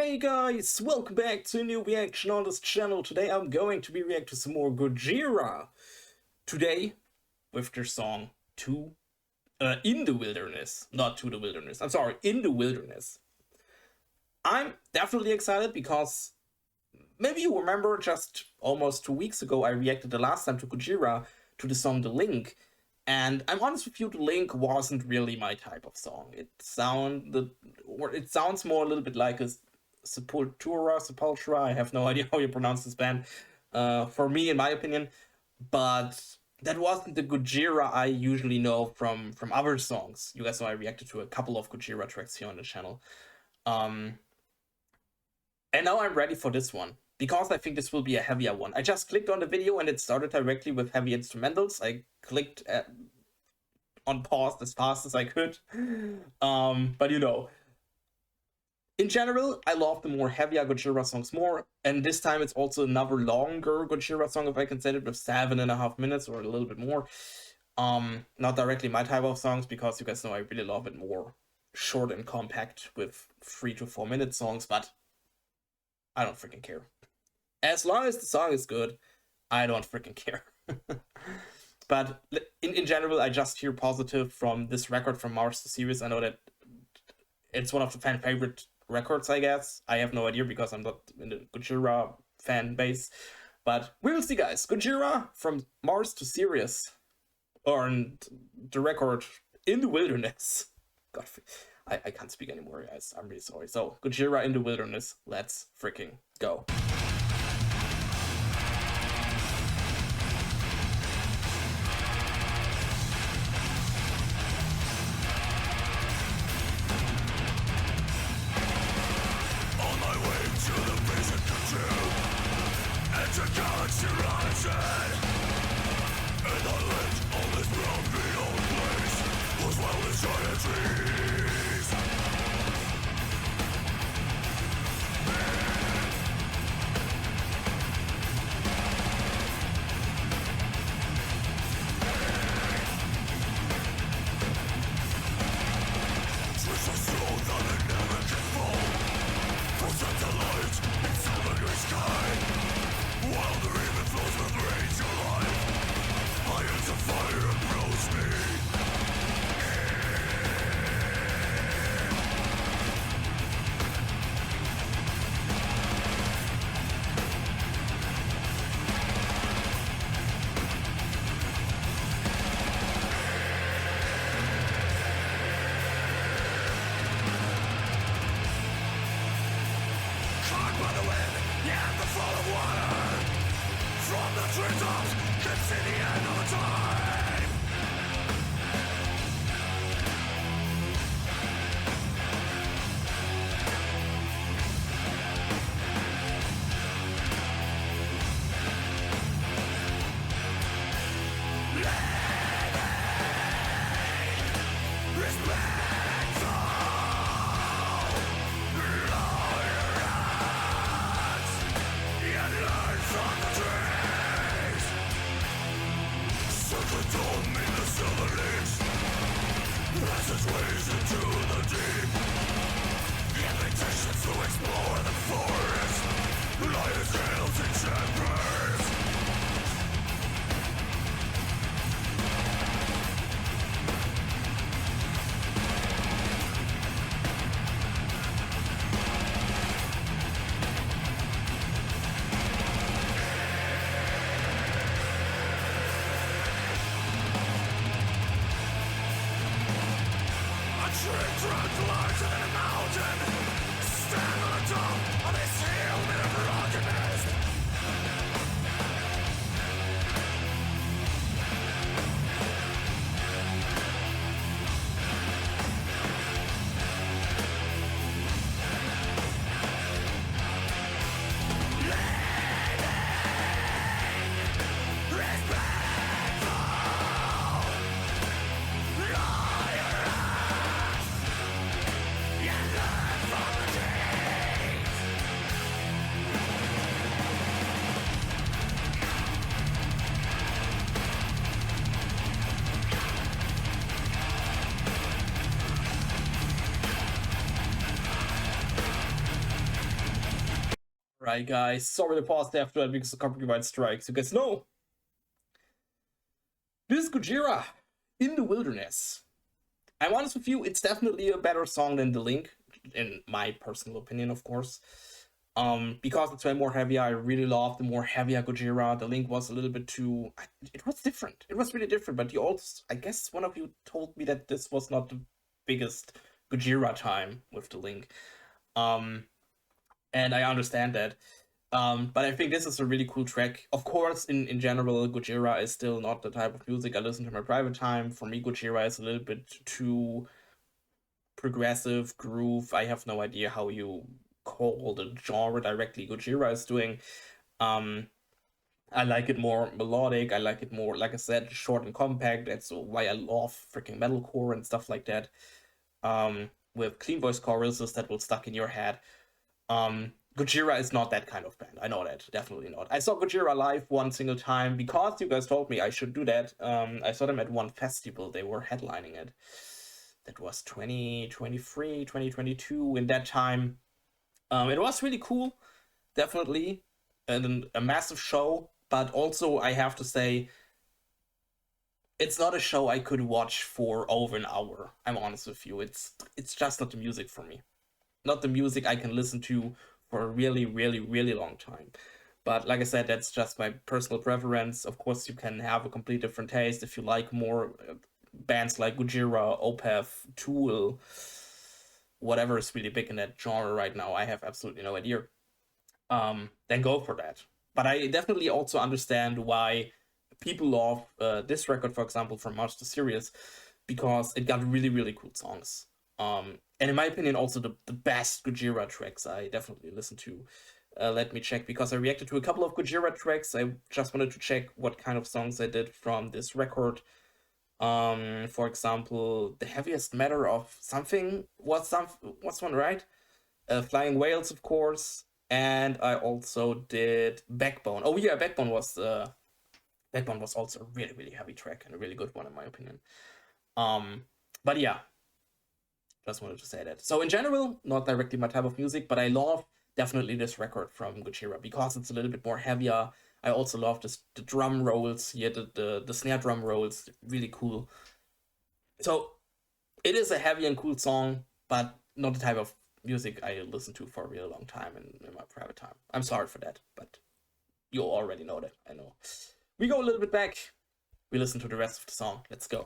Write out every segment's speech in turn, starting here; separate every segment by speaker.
Speaker 1: Hey guys, welcome back to a new reaction on this channel. Today I'm going to be reacting to some more Gojira. Today, with their song In the Wilderness. Not To the Wilderness. I'm sorry, In the Wilderness. I'm definitely excited because maybe you remember just almost 2 weeks ago I reacted the last time to Gojira to the song The Link. And I'm honest with you, The Link wasn't really my type of song. It sounds more a little bit like a Sepultura, I have no idea how you pronounce this band, for me, in my opinion. But that wasn't the Gojira I usually know from other songs. You guys know I reacted to a couple of Gojira tracks here on the channel. And now I'm ready for this one, because I think this will be a heavier one. I just clicked on the video and it started directly with heavy instrumentals. I clicked on pause as fast as I could. But you know, in general, I love the more heavier Gojira songs more, and this time it's also another longer Gojira song, if I can say it, with 7.5 minutes or a little bit more. Not directly my type of songs, because you guys know I really love it more short and compact with 3 to 4 minute songs, but I don't freaking care. As long as the song is good, I don't freaking care. But in general, I just hear positive from this record from Mars the series. I know that it's one of the fan favorite records, I guess. I have no idea because I'm not in the Gojira fan base. But we will see, guys. Gojira from Mars to Sirius earned the record In the Wilderness. God, I can't speak anymore, guys. I'm really sorry. So, Gojira In the Wilderness. Let's freaking go.
Speaker 2: Passageways into the deep, invitations to explore the forest, lions, trails, and shepherds. Trapped larger than a mountain, stand on the top of this hill made of rock and mist.
Speaker 1: Alright, guys. Sorry to pause after that because of copyright strikes. You guys know. This is Gojira in the Wilderness. I'm honest with you, it's definitely a better song than The Link, in my personal opinion, of course. Because it's way more heavier. I really love the more heavier Gojira. The Link was a little bit too. It was different. It was really different. But you also, I guess, one of you told me that this was not the biggest Gojira time with The Link. And I understand that. But I think this is a really cool track. Of course, in general, Gojira is still not the type of music I listen to in my private time. For me, Gojira is a little bit too progressive groove. I have no idea how you call the genre directly Gojira is doing. I like it more melodic. I like it more, like I said, short and compact. That's why I love freaking metalcore and stuff like that. With clean voice choruses that will stuck in your head. Gojira is not that kind of band. I know that, definitely not. I saw Gojira live one single time because you guys told me I should do that. I saw them at one festival. They were headlining it. That was 2023, 2022. In that time, it was really cool, definitely, and a massive show. But also, I have to say, it's not a show I could watch for over an hour. I'm honest with you. It's just not the music for me. Not the music I can listen to for a really, really, really long time. But like I said, that's just my personal preference. Of course, you can have a complete different taste if you like more bands like Gojira, Opeth, Tool, whatever is really big in that genre right now. I have absolutely no idea. Then go for that. But I definitely also understand why people love this record, for example, from March to Sirius, because it got really, really cool songs. And in my opinion, also the best Gojira tracks I definitely listen to. Let me check, because I reacted to a couple of Gojira tracks. I just wanted to check what kind of songs I did from this record. For example, The Heaviest Matter of Something was one, right? Flying Whales, of course. And I also did Backbone. Oh yeah, Backbone was also a really, really heavy track and a really good one in my opinion. But yeah, just wanted to say that. So in general, not directly my type of music, but I love definitely this record from Gojira because it's a little bit more heavier. I also love the drum rolls here, the snare drum rolls, really cool. So it is a heavy and cool song, but not the type of music I listen to for a really long time in my private time. I'm sorry for that, but you already know that, I know. We go a little bit back. We listen to the rest of the song. Let's go.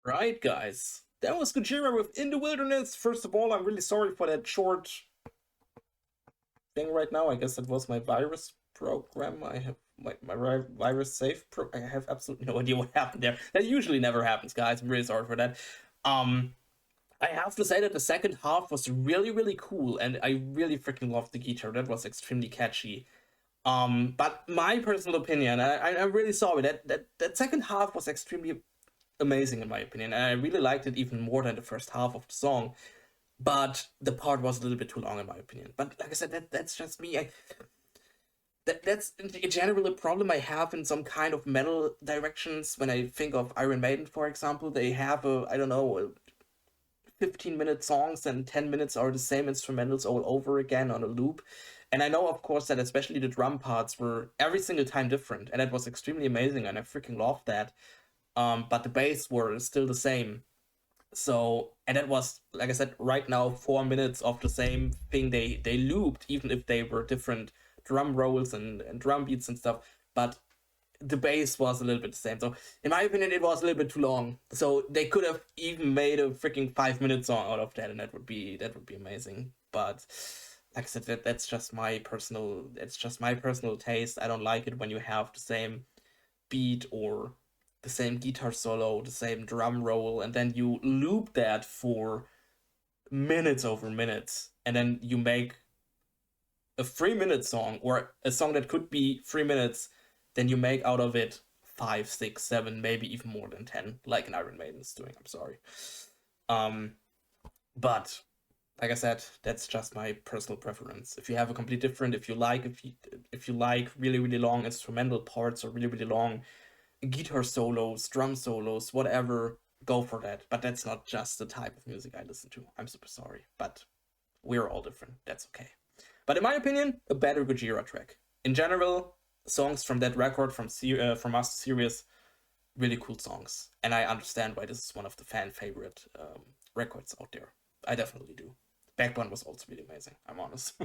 Speaker 1: Right, guys. That was Gojira with In the Wilderness. First of all, I'm really sorry for that short thing right now. I guess that was my virus program. I have my virus safe I have absolutely no idea what happened there. That usually never happens, guys. I'm really sorry for that. Um, I have to say that the second half was really, really cool, and I really freaking loved the guitar. That was extremely catchy. But my personal opinion, I'm really sorry that second half was extremely amazing in my opinion, and I really liked it even more than the first half of the song. But the part was a little bit too long in my opinion. But like I said, that's just me. That's in general a problem I have in some kind of metal directions. When I think of Iron Maiden, for example, they have a, I don't know, 15-minute songs and 10 minutes are the same instrumentals all over again on a loop. And I know, of course, that especially the drum parts were every single time different, and that was extremely amazing, and I freaking loved that. But the bass were still the same. So, and that was, like I said, right now 4 minutes of the same thing they looped, even if they were different drum rolls and drum beats and stuff. But the bass was a little bit the same. So, in my opinion, it was a little bit too long. So they could have even made a freaking 5 minute song out of that, and that would be amazing. But like I said, that's just my personal taste. I don't like it when you have the same beat or the same guitar solo, the same drum roll, and then you loop that for minutes over minutes, and then you make a 3 minute song or a song that could be 3 minutes, then you make out of it five, six, seven, maybe even more than 10, like an Iron Maiden is doing. I'm sorry. Um, but like I said, that's just my personal preference. If you have a complete different, if you like really really long instrumental parts or really really long guitar solos, drum solos, whatever, go for that. But that's not just the type of music I listen to. I'm super sorry, but we're all different. That's okay. But in my opinion, a better Gojira track. In general, songs from that record from us series, really cool songs, and I understand why this is one of the fan favorite records out there. I definitely do. Backbone was also really amazing. I'm honest.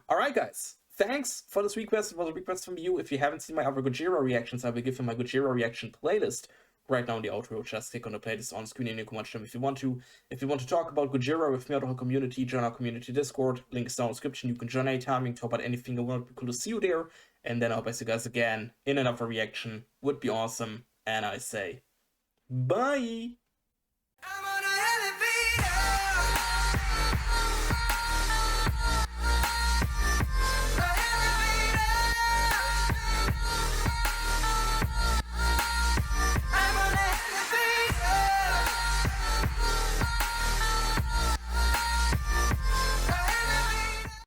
Speaker 1: All right, guys. Thanks for this request. It was a request from you. If you haven't seen my other Gojira reactions, I will give you my Gojira reaction playlist right now in the outro. Just click on the playlist on screen and you can watch them if you want to. If you want to talk about Gojira with me or the whole community, join our community Discord. Link is down in the description. You can join anytime. You can talk about anything. It would be cool to see you there. And then I'll see you guys again in another reaction. Would be awesome. And I say, bye.